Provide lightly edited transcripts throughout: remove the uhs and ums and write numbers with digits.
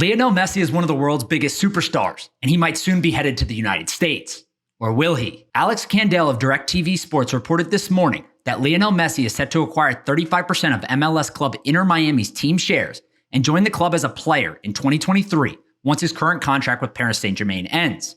Lionel Messi is one of the world's biggest superstars, and he might soon be headed to the United States. Or will he? Alex Candale of DirecTV Sports reported this morning that Lionel Messi is set to acquire 35% of MLS club Inter Miami's team shares and join the club as a player in 2023 once his current contract with Paris Saint-Germain ends.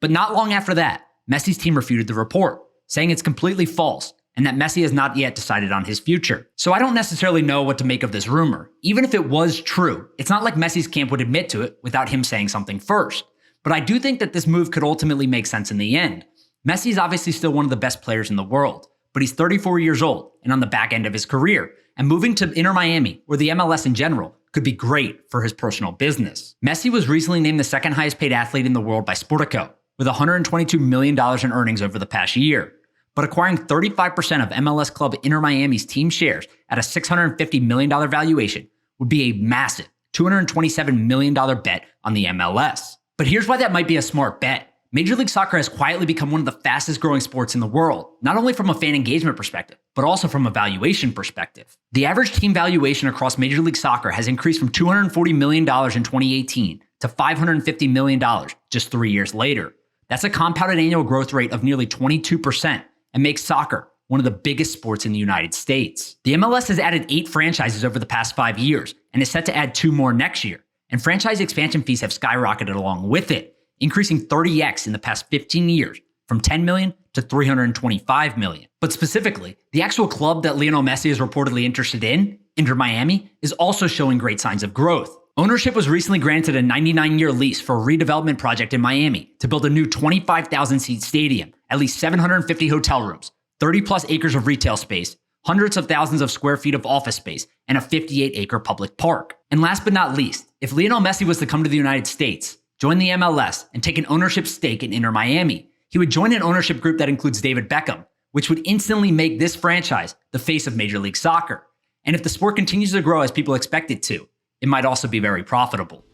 But not long after that, Messi's team refuted the report, saying it's completely false and that Messi has not yet decided on his future. So I don't necessarily know what to make of this rumor. Even if it was true, it's not like Messi's camp would admit to it without him saying something first. But I do think that this move could ultimately make sense in the end. Messi is obviously still one of the best players in the world, but he's 34 years old and on the back end of his career, and moving to Inter Miami, or the MLS in general, could be great for his personal business. Messi was recently named the second highest paid athlete in the world by Sportico, with $122 million in earnings over the past year. But acquiring 35% of MLS club Inter Miami's team shares at a $650 million valuation would be a massive $227 million bet on the MLS. But here's why that might be a smart bet. Major League Soccer has quietly become one of the fastest growing sports in the world, not only from a fan engagement perspective, but also from a valuation perspective. The average team valuation across Major League Soccer has increased from $240 million in 2018 to $550 million just 3 years later. That's a compounded annual growth rate of nearly 22%. And makes soccer one of the biggest sports in the United States. The MLS has added 8 franchises over the past 5 years and is set to add 2 more next year. And franchise expansion fees have skyrocketed along with it, increasing 30x in the past 15 years from 10 million to 325 million. But specifically, the actual club that Lionel Messi is reportedly interested in, Inter Miami, is also showing great signs of growth. Ownership was recently granted a 99-year lease for a redevelopment project in Miami to build a new 25,000-seat stadium, at least 750 hotel rooms, 30-plus acres of retail space, hundreds of thousands of square feet of office space, and a 58-acre public park. And last but not least, if Lionel Messi was to come to the United States, join the MLS, and take an ownership stake in Inter Miami, he would join an ownership group that includes David Beckham, which would instantly make this franchise the face of Major League Soccer. And if the sport continues to grow as people expect it to, it might also be very profitable.